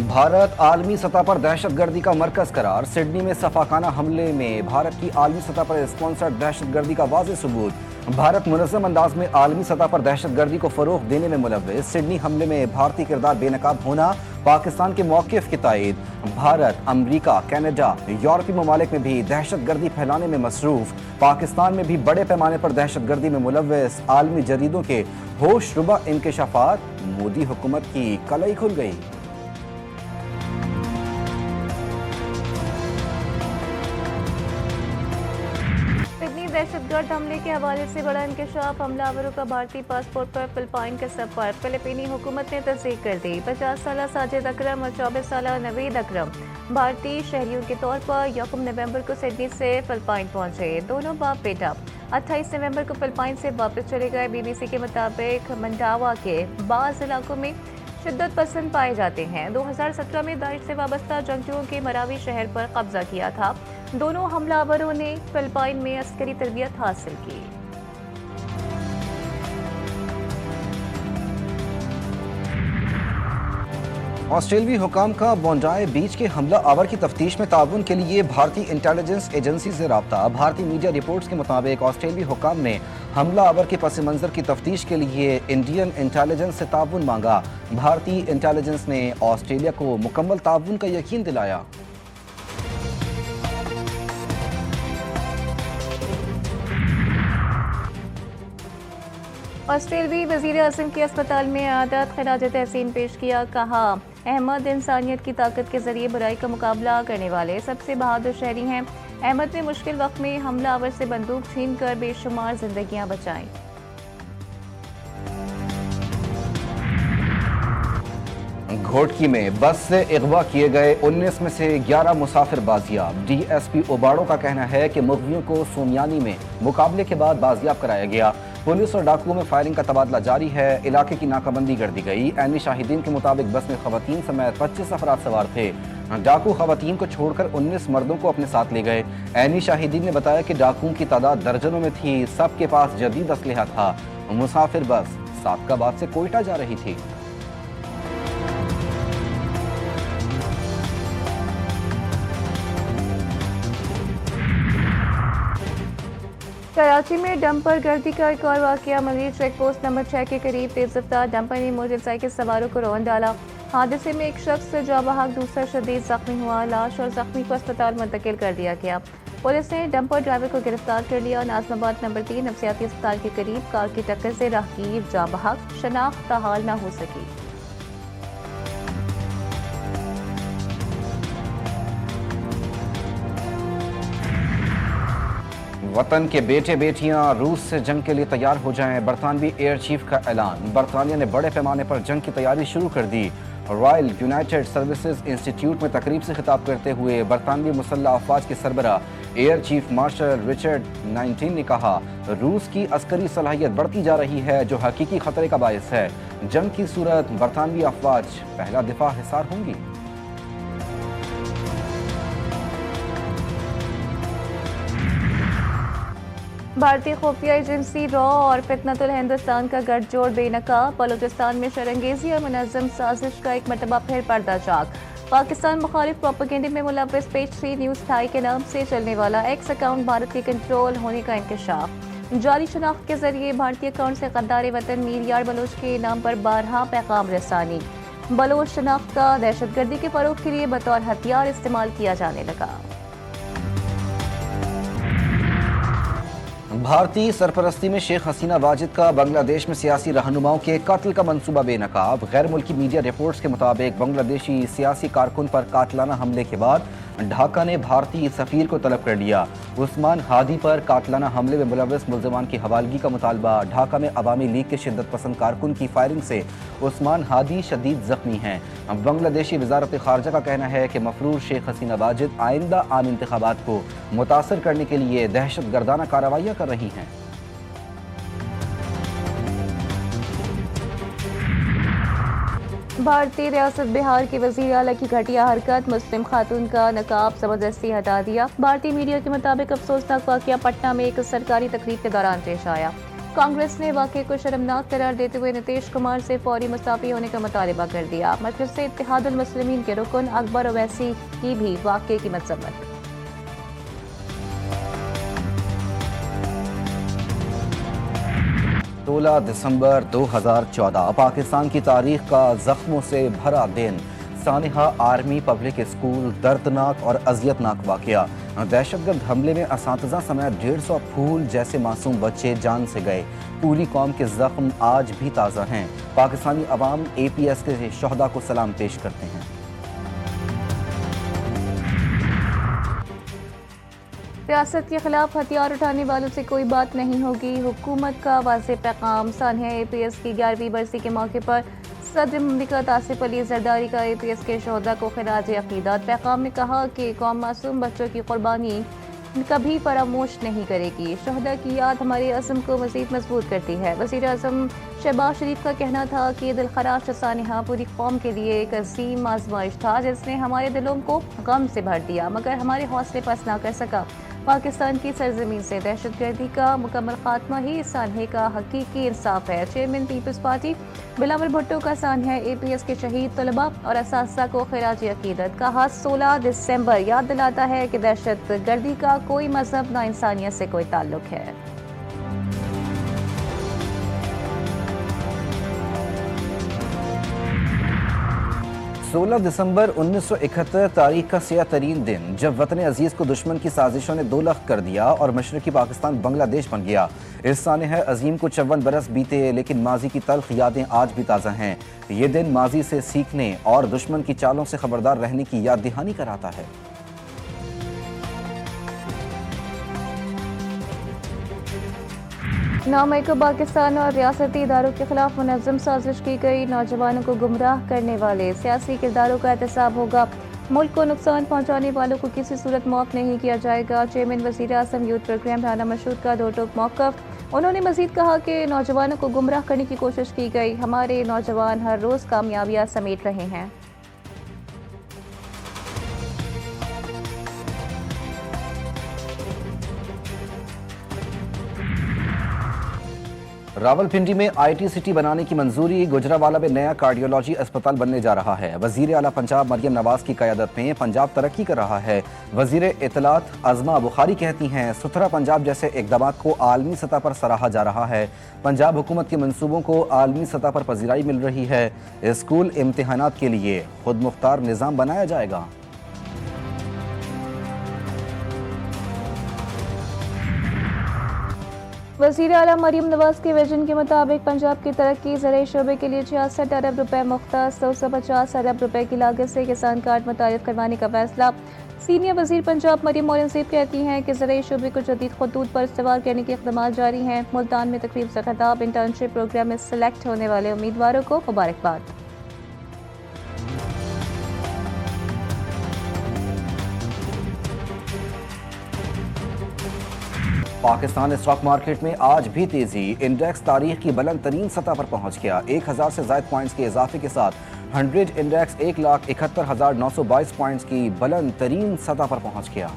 भारत आलमी सतह पर दहशतगर्दी का मरकज करार। सिडनी में सफाकाना हमले में भारत की आलमी सतह पर स्पॉन्सर्ड दहशतगर्दी का वाज़ेह सबूत। भारत मुनज़्ज़म अंदाज में आलमी सतह पर दहशतगर्दी को फ़रोग़ देने में मुलव्विस। सिडनी हमले में भारतीय किरदार बेनकाब होना पाकिस्तान के मौक़िफ़ की तायीद। भारत, अमरीका, कनाडा, यूरोपीय ममालिक में भी दहशतगर्दी फैलाने में मसरूफ़। पाकिस्तान में भी बड़े पैमाने पर दहशतगर्दी में मुलव्विस। आलमी जरीदों के होशरुबा इंकशाफात। मोदी हुकूमत की कलई खुल गई। दहशतगर्द हमले के हवाले से बड़ा इंकशाफ। हमलावरों का भारतीय पासपोर्ट पर फिलिपाइन का सफर। फिलिपीनी हुकूमत ने तस्दीक कर दी। 50 साल साजिद अकरम और 24 साल नवीद अकरम भारतीय शहरियों के तौर पर 1 नवंबर को सिडनी से फिलिपाइन पहुंचे। दोनों बाप बेटा 28 नवंबर को फिलिपाइन से वापस चले गए। BBC के मुताबिक मंडावा के बाज़ इलाकों में शिद्दत पसंद पाए जाते हैं। 2017 में दाइश से वाबस्ता जंगजुओं के मरावी शहर पर कब्जा किया था। दोनों हमलावरों ने फिलिपाइन में अस्करी तरबियत हासिल की। ऑस्ट्रेलियाई हुकाम का बोंडाई बीच के हमला आवर की तफ्तीश में ताउन के लिए भारतीय इंटेलिजेंस एजेंसी से रब्ता। भारतीय मीडिया रिपोर्ट्स के मुताबिक ऑस्ट्रेलियाई हुकाम ने हमला आवर के पस मंजर की तफ्तीश के लिए इंडियन इंटेलिजेंस से ताउन मांगा। भारतीय इंटेलिजेंस ने ऑस्ट्रेलिया को मुकम्मल ताउन का यकीन दिलाया। ऑस्ट्रेलियाई वज़ीर आज़म के अस्पताल में आदत खराज तहसीन पेश किया। कहा, अहमद इंसानियत की ताकत के जरिए बुराई का मुकाबला करने वाले सबसे बहादुर शहरी हैं। अहमद ने मुश्किल वक्त में हमलावर से बंदूक छीन कर बेशुमार जिंदगियां बचाईं। घोटकी में बस से अगवा किए गए 19 में से 11 मुसाफिर बाजियाब। DSP ओबाड़ो का कहना है कि मुग़वियों को सोमियानी में मुकाबले के बाद बाजियाब कराया गया। पुलिस और डाकुओं में फायरिंग का तबादला जारी है। इलाके की नाकाबंदी कर दी गई। ऐनी शाहिदीन के मुताबिक बस में खवातीन समेत 25 अफराद सवार थे। डाकू खवातीन को छोड़कर 19 मर्दों को अपने साथ ले गए। ऐनी शाहिदीन ने बताया कि डाकुओं की तादाद दर्जनों में थी। सबके पास जदीद असलहा था। मुसाफिर बस सादकाबाद से कोयटा जा रही थी। कराची में डंपर गर्दी का एक और वाकया। मलिर चेक पोस्ट नंबर 6 के करीब तेज रफ्तार डंपर ने मोटरसाइकिल सवारों को रौंद डाला। हादसे में एक शख्स जाँ बहक, दूसरा शदीद जख्मी हुआ। लाश और जख्मी को अस्पताल मुंतकिल कर दिया गया। पुलिस ने डंपर ड्राइवर को गिरफ्तार कर लिया। नाज़िमाबाद नंबर 3 नफसियाती अस्पताल के करीब कार की टक्कर से राहगीर जाँ बहक, शनाख्त हाल न हो सकी। वतन के बेटे बेटियां रूस से जंग के लिए तैयार हो जाएं। बरतानवी एयर चीफ का ऐलान। बरतानिया ने बड़े पैमाने पर जंग की तैयारी शुरू कर दी। रॉयल यूनाइटेड सर्विसेज इंस्टीट्यूट में तकरीब से खिताब करते हुए बरतानवी मुसल्लह अफवाज के सरबराह एयर चीफ मार्शल रिचर्ड 19 ने कहा, रूस की अस्करी सलाहियत बढ़ती जा रही है जो हकीकी खतरे का बायस है। जंग की सूरत बरतानवी अफवाज पहला दिफा हिसार होंगी। भारतीय खुफिया एजेंसी रॉ और फितनतुल हिंदुस्तान का गठजोड़ बेनकाब। बलूचिस्तान में शरंगेजी और मुनज़्ज़म साजिश का एक मरतबा फिर पर्दाचाक। पाकिस्तान मुखालिफ प्रोपेगेंडे में मुलव्विस पेज 3 न्यूज़ थाई के नाम से चलने वाला एक्स अकाउंट भारत के कंट्रोल होने का इंकशाफ। जाली शनाख्त के जरिए भारतीय अकाउंट से गद्दार वतन मीर यार बलोच के नाम पर 12 पैगाम रसानी। बलोच शनाख्त का दहशतगर्दी के फरोग के लिए बतौर हथियार इस्तेमाल किया जाने लगा। भारतीय सरपरस्ती में शेख हसीना वाजिद का बांग्लादेश में सियासी रहनुमाओं के कत्ल का मंसूबा बेनकाब। गैर मुल्की मीडिया रिपोर्ट्स के मुताबिक बांग्लादेशी सियासी कारकुन पर कातलाना हमले के बाद ढाका ने भारतीय सफीर को तलब कर लिया। उस्मान हादी पर कातलाना हमले में मुलव्विस मुल्ज़िमान की हवालगी का मुतालबा। ढाका में अवामी लीग के शिद्दत पसंद कारकुन की फायरिंग से उस्मान हादी शदीद जख्मी हैं। बांग्लादेशी वजारत खारजा का कहना है कि मफरूर शेख हसीना वाजिद आइंदा आम इंतखाबात को मुतासर करने के लिए दहशत गर्दाना कार्रवाइयाँ कर रही हैं। भारतीय रियासत बिहार की वज़ीर आला की घटिया हरकत। मुस्लिम खातून का नकाब ज़बरदस्ती हटा दिया। भारतीय मीडिया के मुताबिक अफसोसनाक वाक़या पटना में एक सरकारी तकरीब के दौरान पेश आया। कांग्रेस ने वाकये को शर्मनाक करार देते हुए नीतीश कुमार से फौरी मुस्ताफी होने का मुतालबा कर दिया। मजलिस इत्तेहादुल मुस्लिमीन के रुकन अकबर ओवैसी की भी वाकये की मजम्मत। 16 दिसंबर 2014 पाकिस्तान की तारीख का जख्मों से भरा दिन। सानिहा आर्मी पब्लिक स्कूल, दर्दनाक और अजियतनाक वाकया। दहशतगर्द हमले में असातिज़ा समेत 150 फूल जैसे मासूम बच्चे जान से गए। पूरी कौम के जख्म आज भी ताज़ा हैं। पाकिस्तानी अवाम APS के शहदा को सलाम पेश करते हैं। रियासत के खिलाफ हथियार उठाने वालों से कोई बात नहीं होगी, हुकूमत का वाज़ेह पैगाम। सानिया APS की 11वीं बरसी के मौके पर सदर मुमलिकत आसिफ अली जरदारी का APS के शोहदा को खिराज अकीदत। पैगाम में कहा कि कौम मासूम बच्चों की कुर्बानी कभी फरामोश नहीं करेगी। शोहदा की याद हमारे अज़्म को मज़ीद मजबूत करती है। वज़ीर आज़म शहबाज शरीफ का कहना था कि दिलखराश सानिहा पूरी कौम के लिए एक अजीम आजमाइश था जिसने हमारे दिलों को गम से भर दिया मगर हमारे हौसले पस्त ना कर सका। पाकिस्तान की सरजमीन से दहशतगर्दी का मुकम्मल खात्मा ही सानिया का हकीकी इंसाफ है। Chairman people's party Bilawal Bhutto का सानिया APS के शहीद तलबा और असातिज़ा को खिराज अकीदत। कहा 16 दिसंबर याद दिलाता है कि दहशतगर्दी का कोई मजहब ना इंसानियत से कोई ताल्लुक है। सोलह दिसंबर 1971 तारीख का सियाह तरीन दिन, जब वतन अजीज को दुश्मन की साजिशों ने दो लख्त कर दिया और मशरकी पाकिस्तान बांग्लादेश बन गया। इस सानिह अजीम को 54 बरस बीते, लेकिन माजी की तल्ख यादें आज भी ताज़ा हैं। ये दिन माजी से सीखने और दुश्मन की चालों से खबरदार रहने की याद दहानी कराता है। नाम को पाकिस्तान और रियासती इदारों के खिलाफ मुनज़्ज़म साजिश की गई। नौजवानों को गुमराह करने वाले सियासी किरदारों का एहतसाब होगा। मुल्क को नुकसान पहुँचाने वालों को किसी सूरत माफ़ नहीं किया जाएगा। चेयरमैन वज़ीर आज़म यूथ प्रोग्राम राना मशहूद का दो टोक मौक़िफ़। उन्होंने मज़ीद कहा कि नौजवानों को गुमराह करने की कोशिश की गई। हमारे नौजवान हर रोज़ कामयाबियाँ समेट रहे हैं। रावलपिंडी में IT सिटी बनाने की मंजूरी। गुजरावाला में नया कार्डियोलॉजी अस्पताल बनने जा रहा है। वजीर आला पंजाब मरियम नवाज की क़यादत में पंजाब तरक्की कर रहा है। वजीर इत्तलात आज़मा बुखारी कहती हैं सुथरा पंजाब जैसे इक़दाम को आलमी सतह पर सराहा जा रहा है। पंजाब हुकूमत के मंसूबों को आलमी सतह पर पजीराई मिल रही है। स्कूल इम्तिहानात के लिए खुद मुख्तार निज़ाम बनाया जाएगा। वज़ीर आला मरियम नवाज के विजन के मुताबिक पंजाब की तरक्की ज़राई शोबे के लिए 66 अरब रुपए मुख्तस 250 अरब रुपए की लागत से किसान कार्ड मुतारिफ करवाने का फैसला। सीनियर वज़ीर पंजाब मरियम औरंगज़ेब कहती हैं कि ज़राई शोबे को जदीद खतूत पर इस्तेमाल करने के इक़दाम जारी हैं। मुल्तान में तकरीब से खिताब इंटर्नशिप प्रोग्राम में सेलेक्ट होने वाले उम्मीदवारों को मुबारकबाद। पाकिस्तान स्टॉक मार्केट में आज भी तेजी। इंडेक्स तारीख की बुलंद तरीन सतह पर पहुंच गया। 1000 से ज़ायद पॉइंट्स के इजाफे के साथ 100 इंडेक्स 1,71,922 पॉइंट्स की बुलंद तरीन सतह पर पहुंच गया।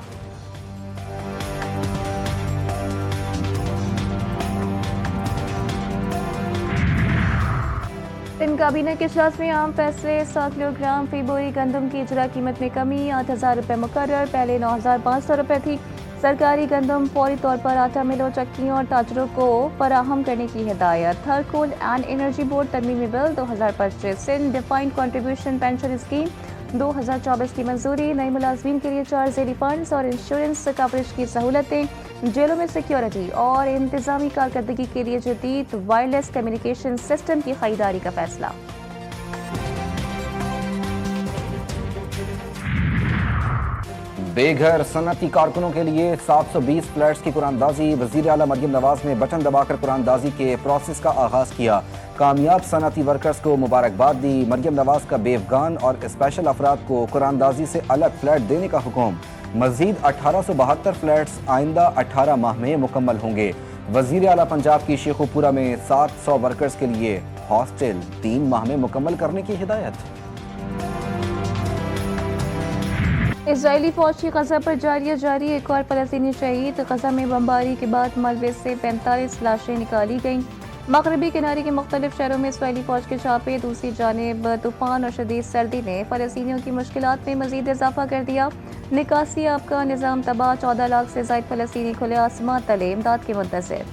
इन काबीना के इजलास में आम फैसले। 100 किलोग्राम फी बोरी गंदम की इजरा कीमत में कमी। 8,000 रुपये मुकर्रर, पहले 9,500 रुपये थी। सरकारी गंदम फौरी तौर पर आटा मिलों, चक्कियों और ताजरों को फराहम करने की हिदायत। Third coal and energy board तरमीमी bill 2025। Sindh defined contribution pension scheme 2024 की मंजूरी। नए मुलाजमीन के लिए 4 ज़ेरी फंड्स और इंश्योरेंस कवरेज की सहूलतें। जेलों में सिक्योरिटी और इंतजामी कारकर्दगी के लिए जदीद वायरलेस कम्युनिकेशन सिस्टम की खरीदारी का फैसला। बेघर सनती कारकुनों के लिए 720 फ्लैट्स की कुरानदाजी। वज़ीर आला मरियम नवाज ने बटन दबाकर कुरानदाजी के प्रोसेस का आगाज किया। कामयाब सनती वर्कर्स को मुबारकबाद दी। मरियम नवाज का बेवगान और स्पेशल अफराद को कुरानदाजी से अलग फ्लैट देने का हुक्म। मजीद 1872 फ्लैट्स आइंदा 18 माह में मुकम्मल होंगे। वज़ीर आला पंजाब की शेखुपुरा में 700 वर्कर्स के लिए हॉस्टल 3 माह में मुकम्मल करने की हिदायत। इजरायली फौज की गजा पर जारी एक और फलस्तीनी शहीद। गजा में बमबारी के बाद मलबे से 45 लाशें निकाली गईं। मगरबी किनारे के मुख्तलिफ शहरों में इसराइली फौज के छापे। दूसरी जानिब तूफान और शदीद सर्दी ने फलस्तीनियों की मुश्किलात में मजीद इजाफा कर दिया। निकासी आपका निज़ाम तबाह। 14 लाख से ज़ायद फलस्तीनी खुले आसमान तले इमदाद के मुंतज़िर।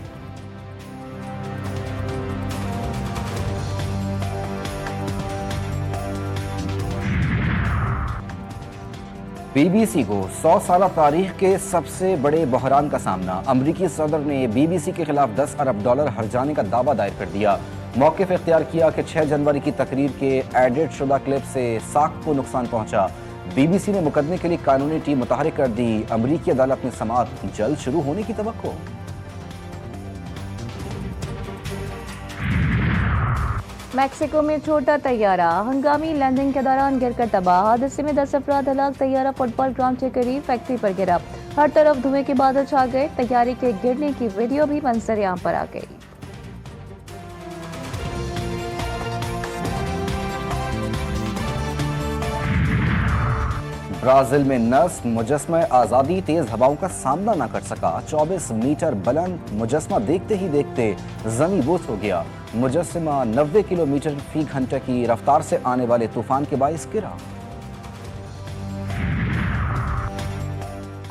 बीबीसी को 100 साल तारीख के सबसे बड़े बहरान का सामना। अमरीकी सदर ने बीबीसी के खिलाफ $10 अरब हर्जाने का दावा दायर कर दिया। मौक़िफ़ इख्तियार किया कि 6 जनवरी की तकरीर के एडिट शुदा क्लिप से साख को नुकसान पहुंचा। बीबीसी ने मुकदमे के लिए कानूनी टीम मुतहरिक कर दी। अमरीकी अदालत में समाअत जल्द शुरू होने की तवक्को। मैक्सिको में छोटा तैयारा हंगामी लैंडिंग के दौरान गिरकर तबाह। हादसे में 10 अफराद हलाक। तैयारा फुटबॉल ग्राउंड के करीब फैक्ट्री पर गिरा। हर तरफ धुएं के बादल छा गए। तैयारी के गिरने की वीडियो भी मंजर आम पर आ गई। ब्राजील में नस्र मुजस्मा आज़ादी तेज हवाओं का सामना न कर सका। 24 मीटर बुलंद मुजस्मा देखते ही देखते जमी बोस हो गया। मुजस्मा 90 किलोमीटर फी घंटे की रफ्तार से आने वाले तूफान के बाइस गिरा।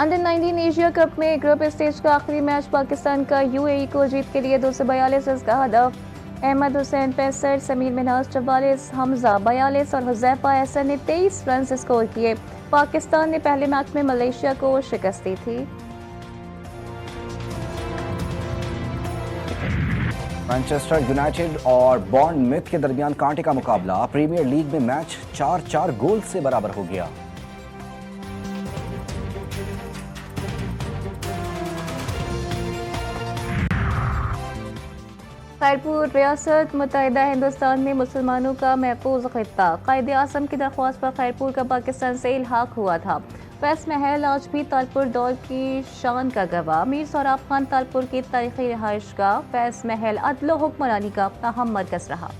अंडर 19 एशिया कप में ग्रुप स्टेज का आखिरी मैच पाकिस्तान का यूएई को जीत के लिए 242 रन का हदफ। अहमद हुसैन 65, समीर मिन्हाज 44, हमजा 42 और हुजैफा एहसन ने 23 रन स्कोर किए। पाकिस्तान ने पहले मैच में मलेशिया को शिकस्त दी थी। मैनचेस्टर यूनाइटेड और बॉर्नमथ के दरमियान कांटे का मुकाबला। प्रीमियर लीग में मैच 4-4 गोल से बराबर हो गया। खैरपुर रियासत मुत्तहिदा हिंदुस्तान में मुसलमानों का महफूज खित्ता। कायदे आज़म की दरख्वास्त पर खैरपुर का पाकिस्तान से इल्हाक हुआ था। फैस महल आज भी तालपुर दौर की शान का गवाह। मीर सोहराब खान तालपुर की तारीखी रिहाइश का फैस महल अदल हुक्मरानी का अहम मरकज रहा।